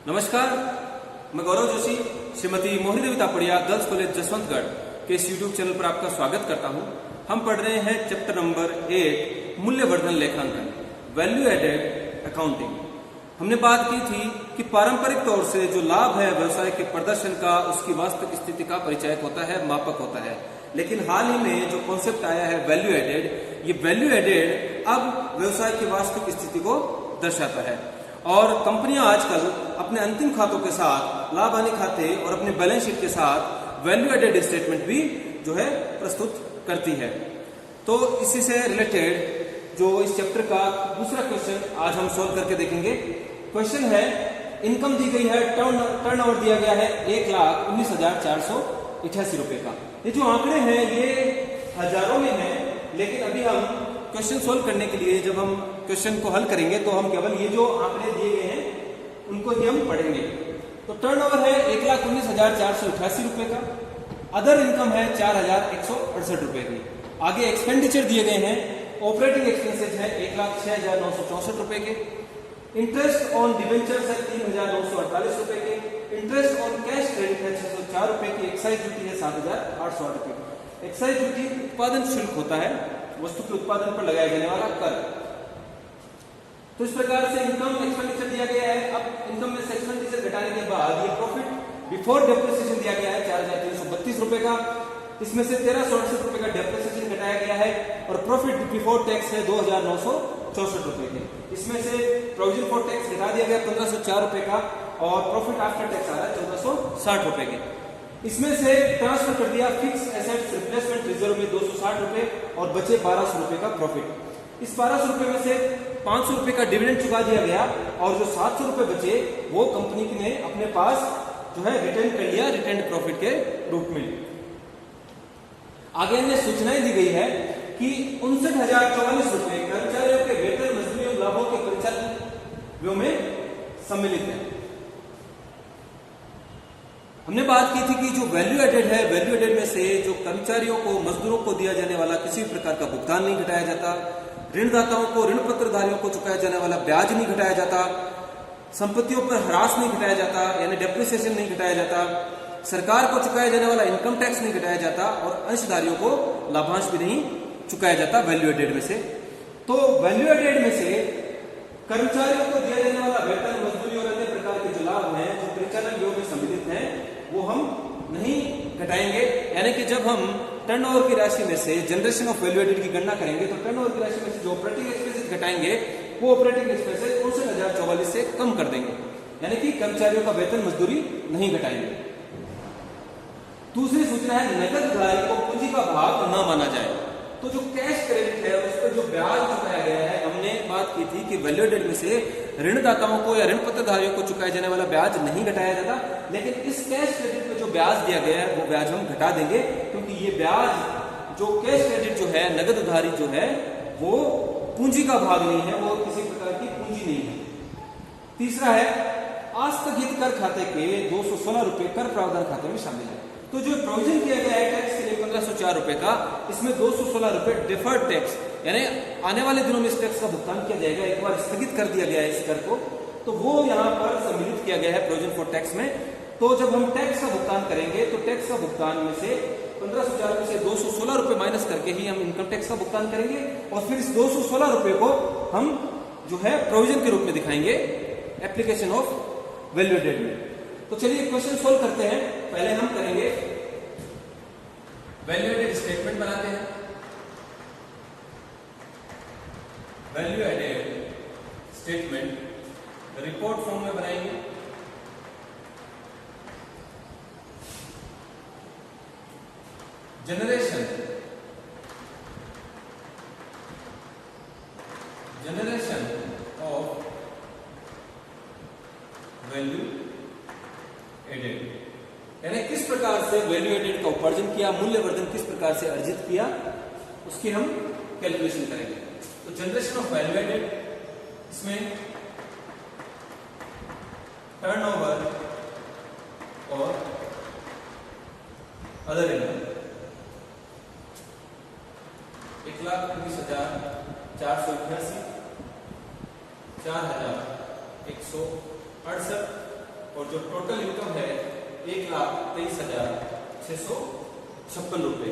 नमस्कार, मैं गौरव जोशी श्रीमती मोहिनी देवी Tapadia girls college Jaswantgarh के इस यूट्यूब चैनल पर आपका स्वागत करता हूं। हम पढ़ रहे हैं चैप्टर नंबर 8 मूल्यवर्धन लेखांकन, वैल्यू एडेड अकाउंटिंग। हमने बात की थी कि पारंपरिक तौर से जो लाभ है व्यवसाय के प्रदर्शन का, उसकी वास्तविक स्थिति का परिचायक होता है, मापक होता है। लेकिन हाल ही में जो कॉन्सेप्ट आया है वैल्यू एडेड, ये वैल्यू एडेड अब व्यवसाय की वास्तविक स्थिति को दर्शाता है। और कंपनियां आजकल अपने अंतिम खातों के साथ, लाभ हानि खाते और अपने बैलेंस शीट के साथ वैल्यू एडेड स्टेटमेंट भी जो है प्रस्तुत करती है। तो इसी से रिलेटेड जो इस चैप्टर का दूसरा क्वेश्चन आज हम सोल्व करके देखेंगे। क्वेश्चन है, इनकम दी गई है, टर्नओवर दिया गया है 1,19,488 रुपए का। ये जो आंकड़े हैं ये हजारों में हैं, लेकिन अभी हम क्वेश्चन सोल्व करने के लिए जब हम क्वेश्चन को हल करेंगे तो हम केवल ये जो आंकड़े दिए गए हैं उनको ही हम पढ़ेंगे। तो टर्नओवर है 1,19,488 रुपए का, अदर इनकम है 4,168 रुपए की। आगे एक्सपेंडिचर दिए गए हैं, ऑपरेटिंग एक्सपेंसेस है 1,06,964 रुपए के, इंटरेस्ट ऑन डिवेंचर्स है 3,948 रुपए के, इंटरेस्ट ऑन कैश क्रेडिट है 604 रुपए की, एक्साइज ड्यूटी है 7,808 रुपए की। एक्साइज ड्यूटी उत्पादन शुल्क होता है, वस्तु के उत्पादन पर लगाया जाने वाला कर। तो इस प्रकार से इनकम एक्सपेंडिचर दिया गया है। अब इनकम में से एक्सपेंडिचर घटाने के बाद ये प्रॉफिट बिफोर डेप्रिसिएशन दिया गया है 4,332 रुपए का, इसमें से 1,368 रुपए का डेप्रिसिएशन घटाया गया है और प्रॉफिट बिफोर टैक्स है 2,964 रुपए के। इसमें से प्रोविजन फॉर टैक्स घटा दिया गया 1,504 रुपए का और प्रॉफिट आफ्टर टैक्स आ रहा है 1,460 रुपए के। इसमें से ट्रांसफर कर दिया फिक्स एसेट्स रिप्लेसमेंट रिजर्व में 260 रुपए और बचे 1,200 रुपए का प्रॉफिट। इस 1,200 रुपए में से 500 रुपए का डिविडेंड चुका दिया गया और जो 700 रुपए बचे वो कंपनी ने अपने पास जो है रिटर्न कर लिया रिटर्न प्रॉफिट के रूप में। आगे अन्य सूचनाएं दी गई है कि 59,044 रुपए कर्मचारियों के वेतन, मजदूरी और लाभों के परिचालन व्यय में सम्मिलित है। हमने बात की थी कि जो वैल्यू एडेड है, वैल्यू एडेड में से जो कर्मचारियों को, मजदूरों को दिया जाने वाला किसी भी प्रकार का भुगतान नहीं घटाया जाता, ऋणदाताओं को, ऋण पत्रधारियों को चुकाया जाने वाला ब्याज नहीं घटाया जाता, संपत्तियों पर ह्रास नहीं घटाया जाता यानी डेप्रिसिएशन नहीं घटाया जाता, सरकार को चुकाया जाने वाला इनकम टैक्स नहीं घटाया जाता और अंशधारियों को लाभांश भी नहीं चुकाया जाता वैल्यू एडेड में से। तो वैल्यू एडेड में से कर्मचारियों को दिया जाने वाला वेतन, मजदूरी और अन्य प्रकार के जो लाभ हैं जो परिचालन व्यय में सम्मिलित हैं वो हम नहीं घटाएंगे। यानी कि जब हम टर्नओवर की राशि में से जनरेशन ऑफ वैल्यू एडेड की गणना करेंगे तो टर्नओवर की राशि में से जो ऑपरेटिंग एक्सपेंसेस घटाएंगे वो ऑपरेटिंग एक्सपेंसेस 59,044 से कम कर देंगे, यानी कि कर्मचारियों का वेतन, मजदूरी नहीं घटाएंगे। दूसरी सूचना है, नकद उधारी को पूंजी का भाग न माना जाए। तो जो कैश क्रेडिट है उस पर जो ब्याज चुकाया गया है, हमने बात की थी कि वैल्यू एडेड में से ऋणदाताओं को या ऋण पत्रधारियों को चुकाए जाने वाला ब्याज नहीं घटाया जाता, लेकिन इस कैश क्रेडिट पे जो ब्याज दिया गया है वो ब्याज हम घटा देंगे, क्योंकि ये ब्याज जो कैश क्रेडिट जो है, नगद उधारी जो है वो पूंजी का भाग नहीं है, वो किसी प्रकार की पूंजी नहीं है। तीसरा है, आस्थगित कर खाते के 216 रुपए कर प्रावधान खाते में शामिल है। तो जो प्रोविजन किया गया है टैक्स के लिए 1,504 रुपए का, इसमें 216 रुपए डिफर्ड टैक्स यानी आने वाले दिनों में इस टैक्स का भुगतान किया जाएगा, एक बार स्थगित कर दिया गया है इस कर को, तो वो यहाँ पर सम्मिलित किया गया है प्रोविजन फॉर टैक्स में। तो जब हम टैक्स का भुगतान करेंगे तो टैक्स का भुगतान में से 15,004 में से 216 रुपए माइनस करके ही हम इनकम टैक्स का भुगतान करेंगे और फिर इस 216 रुपए को हम जो है प्रोविजन के रूप में दिखाएंगे एप्लीकेशन ऑफ वैल्यू एडेड में। तो चलिए क्वेश्चन सोल्व करते हैं। पहले हम करेंगे वैल्यू एडेड स्टेटमेंट बनाते हैं। Value added statement report form में बनाएंगे। जनरेशन ऑफ वैल्यू एडेड यानी किस प्रकार से वैल्यू एडेड का उपार्जन किया, मूल्यवर्धन किस प्रकार से अर्जित किया, उसकी हम कैलकुलेशन करेंगे। तो जनरेशन ऑफ वैल्यू एडेड, इसमें टर्नओवर और अदर इनकम 1,19,488, 4,168 और जो टोटल इनकम है 1,23,656 रुपए।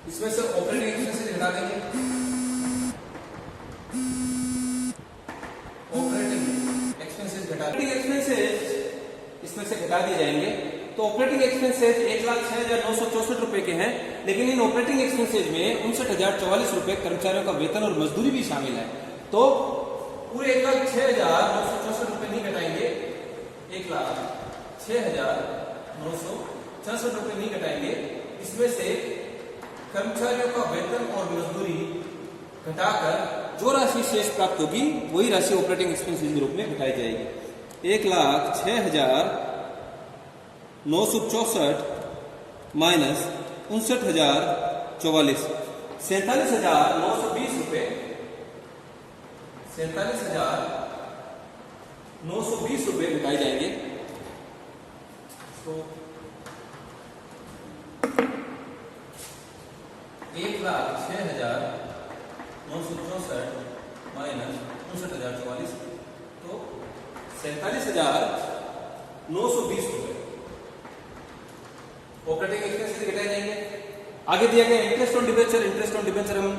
इसमें से ऑपरेटिंग एक्सपेंसेस घटा देंगे। ऑपरेटिंग एक्सपेंसेस इसमें से घटा दिए जाएंगे। तो ऑपरेटिंग एक्सपेंसेस 1,06,964 रुपए के हैं, लेकिन इन ऑपरेटिंग एक्सपेंसेस में 59,044 रुपए कर्मचारियों का वेतन और मजदूरी भी शामिल है। तो पूरे 1,06,964 रुपए नहीं घटाएंगे, 1,06,966 रुपए नहीं घटाएंगे। इसमें से कर्मचारियों का वेतन और मजदूरी घटाकर जो राशि शेष प्राप्त होगी वही राशि ऑपरेटिंग एक्सपेंसेस के रूप में घटाई जाएगी। 1,06,964 माइनस 59,044, 47,920 रुपए, 47,920 रुपए घटाए जाएंगे। तो 1,06,964 माइनस 59,044, तो 47,920 रुपए ऑपरेटिंग एक्सपेंसेस घटाए जाएंगे। आगे दिया गया interest on debenture. Interest on debenture हम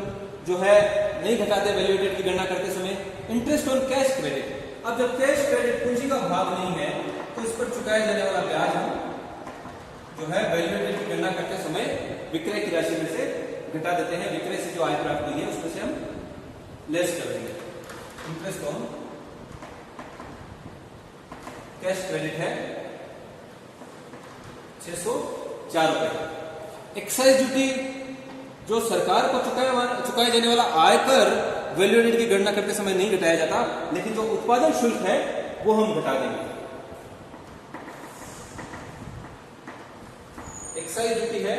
जो है नहीं घटाते वैल्यू एडेड की गणना करते समय। इंटरेस्ट ऑन कैश क्रेडिट, अब जब कैश क्रेडिट पूंजी का भाग नहीं है तो इस पर चुकाया जाने वाला ब्याज हम जो है वैल्यू एडेड की गणना करते समय विक्रय की राशि में से घटा देते हैं। विक्रय से जो आय प्राप्त हुई है उसमें से हम लेस कर देंगे। इंटरेस्ट ऑन कैश क्रेडिट है 604 रुपए। एक्साइज ड्यूटी जो सरकार को चुकाया जाने वाला आयकर वैल्यू एडेड की गणना करते समय नहीं घटाया जाता, लेकिन जो उत्पादन शुल्क है वो हम घटा देंगे। एक्साइज ड्यूटी है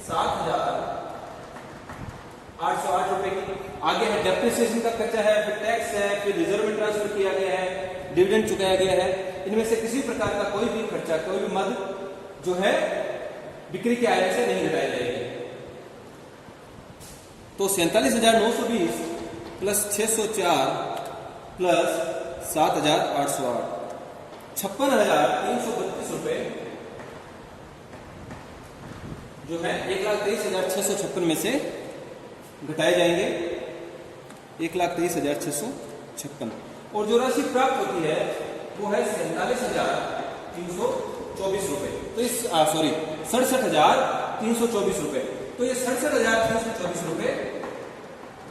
7,808 रुपए की। आगे है डेप्रिसिएशन का खर्चा है, फिर टैक्स है, फिर रिजर्व में ट्रांसफर किया गया है, डिविडेंड चुकाया गया है। इनमें से किसी प्रकार का कोई भी खर्चा, कोई भी मद जो है बिक्री की आय से नहीं घटाया जाएगा। तो 47,920 प्लस 604 प्लस 7,808, 56,332 रुपए जो है 1,23,656 में से घटाए जाएंगे। 1,23,656 और जो राशि प्राप्त होती है वो है 47,324 रुपए। तो इस 67,324 रुपए। तो ये 67,324 रुपए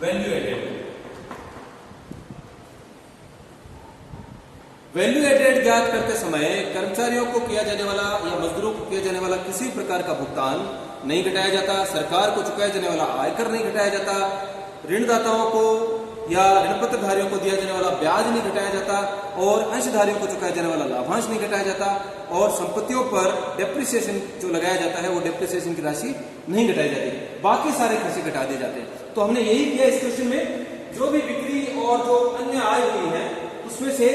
वैल्यू एडेड। वैल्यू एडेड ज्ञात करते समय कर्मचारियों को किया जाने वाला या मजदूरों को किया जाने वाला किसी प्रकार का भुगतान नहीं घटाया जाता। सरकार को चुकाया जाने वाला आयकर नहीं घटाया जाता। ऋणदाताओं को या ऋण पत्रधारियों को दिया जाने वाला ब्याज नहीं घटाया जाता और अंशधारियों को चुकाया जाने वाला लाभांश नहीं घटाया जाता और संपत्तियों पर डेप्रिसिएशन जो लगाया जाता है वो डेप्रिसिएशन की राशि नहीं घटाई जाती। बाकी सारे खर्चे घटा दिए जाते हैं। तो हमने यही किया इस क्वेश्चन में। जो भी बिक्री और जो अन्य आय हुई है उसमें से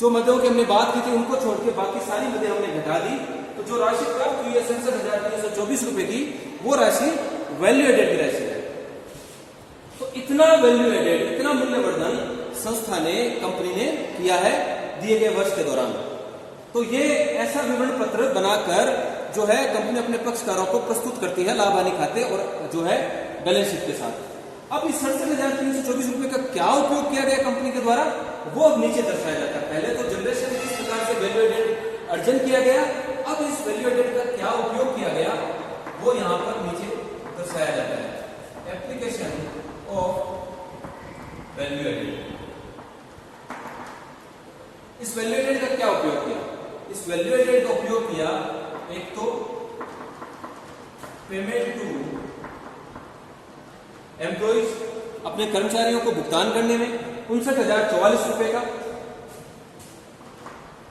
जो मदों की हमने बात की थी उनको छोड़ के बाकी सारी मदें हमने घटा दी। तो जो राशि प्राप्त हुई है 67,324 रुपए की, वो राशि वैल्यू एडेड की राशि है। तो इतना वैल्यू एडेड, इतना मूल्यवर्धन संस्था ने, कंपनी ने किया है दिए गए वर्ष के दौरान। तो ये ऐसा विवरण पत्र बनाकर जो है कंपनी अपने पक्षकारों को प्रस्तुत करती है लाभ हानि खाते और जो है बैलेंस शीट के साथ। अब इस 67,324 रुपए का क्या उपयोग किया गया कंपनी के द्वारा वो अब नीचे दर्शाया जाता है। पहले तो जनरेशन में किस प्रकार से वैल्यू एडेड अर्जन किया गया, अब इस वैल्यू एडेड का क्या उपयोग किया गया वो यहां पर नीचे दर्शाया जाता है। Application of value added. इस वैल्यू एडेड का क्या उपयोग किया? इस वैल्यू एडेड का उपयोग किया एक तो पेमेंट टू एम्प्लॉइज, अपने कर्मचारियों को भुगतान करने में 59,044 रुपए का।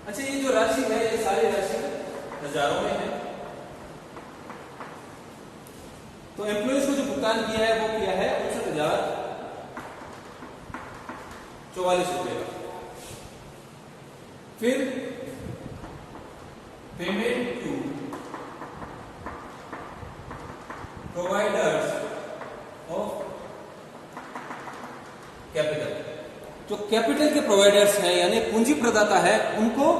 अच्छा, ये जो राशि है ये सारी राशि हजारों में है। तो एम्प्लॉइज को जो भुगतान किया है वो किया है 59,044 रुपए का। फिर payment to providers of capital. जो कैपिटल के प्रोवाइडर्स हैं यानी पूंजी प्रदाता है उनको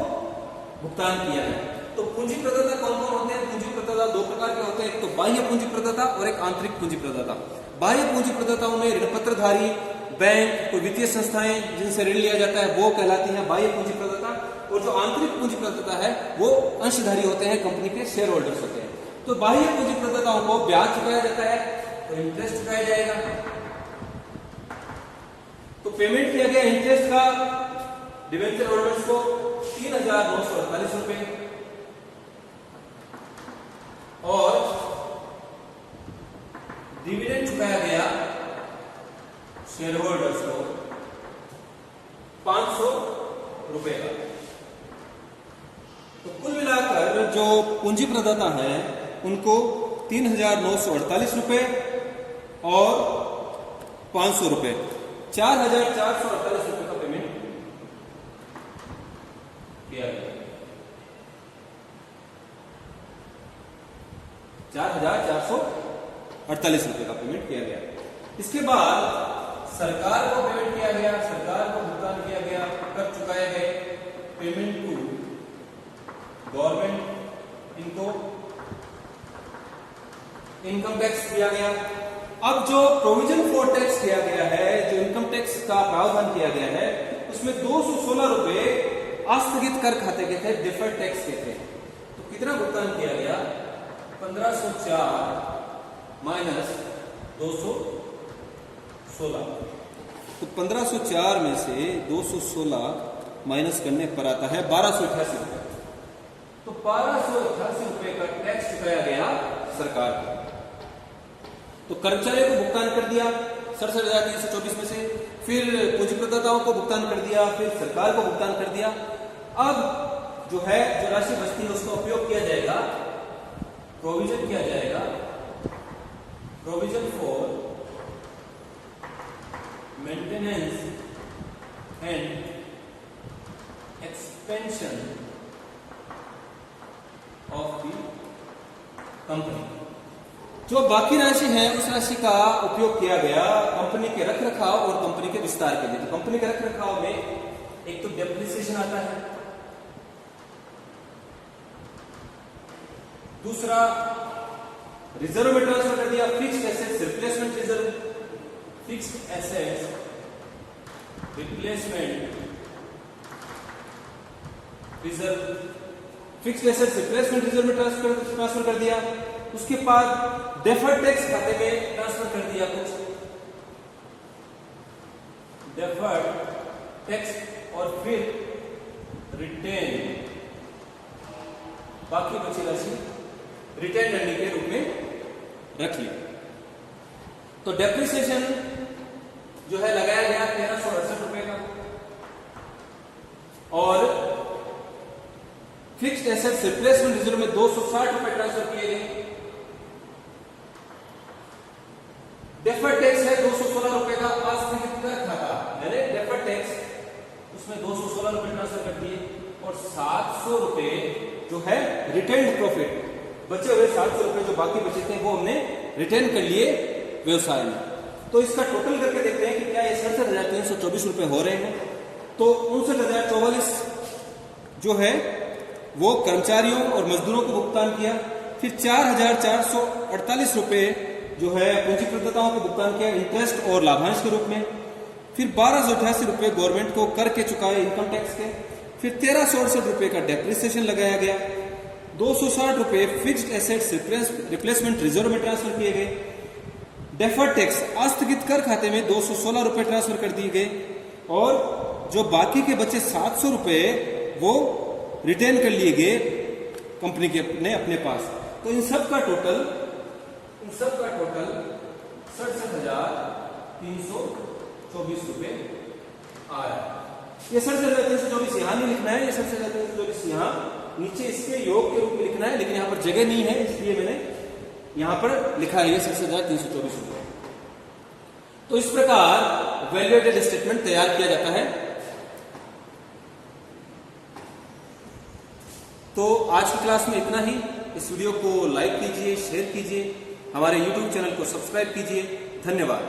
भुगतान किया है। तो पूंजी प्रदाता कौन कौन होते हैं? पूंजी प्रदाता दो प्रकार के होते हैं, एक तो बाह्य पूंजी प्रदाता और एक आंतरिक पूंजी प्रदाता। बाह्य पूंजी प्रदाताओं में ऋण पत्रधारी, बैंक, कोई वित्तीय संस्थाएं जिनसे ऋण लिया जाता है वो कहलाती हैं बाह्य पूंजी प्रदाता। और जो आंतरिक पूंजी प्रदाता है वो अंशधारी होते हैं, कंपनी के शेयर होल्डर्स होते हैं। तो बाह्य पूंजी प्रदाताओं को ब्याज चुकाया जाता है, तो इंटरेस्ट चुकाया जाएगा। तो पेमेंट किया गया इंटरेस्ट का डिवेंचर होल्डर्स को 3,948 रुपए और डिविडेंड चुकाया गया शेयर होल्डर्स को 500 रुपए का। तो कुल मिलाकर जो पूंजी प्रदाता है उनको 3,948 रुपए और 500 रुपए, 4,448 रुपए का पेमेंट किया गया। 4,448 रुपए का पेमेंट किया गया। इसके बाद सरकार को पेमेंट किया गया, सरकार को भुगतान किया गया, कब चुकाए गए? पेमेंट टू गवर्नमेंट, इनको इनकम टैक्स दिया गया। अब जो प्रोविजन फॉर टैक्स किया गया है, जो इनकम टैक्स का प्रावधान किया गया है, उसमें 216 रुपए आस्थगित कर खाते के थे, डिफर्ड टैक्स के थे। तो कितना भुगतान किया गया? 1504 माइनस 216। तो 1504 में से 216 माइनस करने पर आता है 1288 रुपए। तो 1288 रुपए का टैक्स चुकाया गया सरकार को। तो कर्मचारियों को भुगतान कर दिया 67,324 में से, फिर पूंजी प्रदाताओं को भुगतान कर दिया, फिर सरकार को भुगतान कर दिया। अब जो है जो राशि बचती है उसका उपयोग किया जाएगा, प्रोविजन किया जाएगा, provision for maintenance and expansion of the company. जो बाकी राशि है उस राशि का उपयोग किया गया कंपनी के रखरखाव और कंपनी के विस्तार के लिए। तो कंपनी के रखरखाव में एक तो डेप्रिसिएशन आता है, दूसरा रिजर्व में ट्रांसफर कर दिया, fixed assets replacement reserve, fixed assets replacement reserve, fixed assets replacement reserve में ट्रांसफर कर दिया। उसके बाद डेफर्ड टैक्स खाते में ट्रांसफर कर दिया कुछ डेफर्ड टैक्स, और फिर रिटेन, बाकी बची राशि रिटेन अर्निंग के रूप में रख लिया। तो डेप्रिसिएशन जो है लगाया गया 1368 रुपए का, और फिक्स्ड एसेट्स रिप्लेसमेंट रिजर्व में 260 रुपए ट्रांसफर किए गए। डेफर्ड टैक्स है 216 रुपए का, आस्थगित कर खाता यानी डेफर्ड टैक्स, उसमें 216 रुपए ट्रांसफर कर दिए, और 700 रुपए जो है रिटेन्ड प्रॉफिट, बचे हुए 700 रुपए जो बाकी बचे थे वो हमने रिटेन कर लिए व्यवसाय में। तो इसका टोटल करके देखते हैं कि क्या ये 67,324 रुपए हो रहे हैं। तो 59,044 जो है वो कर्मचारियों और मजदूरों को भुगतान किया, फिर 4,448 रुपए जो है पूंजी प्रदाताओं को भुगतान किया इंटरेस्ट और लाभांश के रूप में, फिर 1,288 रुपए गवर्नमेंट को कर के चुकाए इनकम टैक्स के, फिर 1,368 रुपए का डेप्रिसिएशन लगाया गया, 260 रुपए फिक्स्ड एसेट्स रिप्लेसमेंट रिजर्व में ट्रांसफर किए गए, डेफर्ड टैक्स आस्थगित कर खाते में 216 रुपए ट्रांसफर कर दिए गए, और जो बाकी के बचे 700 रुपए वो रिटेन कर लिए गए कंपनी के अपने पास। तो इन सब का टोटल 67,324 रुपए आया। ये 67,324 यहां नहीं लिखना है, ये 67,324 यहां नीचे इसके योग के रूप में लिखना है, लेकिन यहां पर जगह नहीं है इसलिए मैंने यहां पर लिखा है ये 67,324 रुपए। तो इस प्रकार वैल्यू एडेड स्टेटमेंट तैयार किया जाता है। तो आज की क्लास में इतना ही। इस वीडियो को लाइक कीजिए, शेयर कीजिए, हमारे YouTube चैनल को सब्सक्राइब कीजिए। धन्यवाद।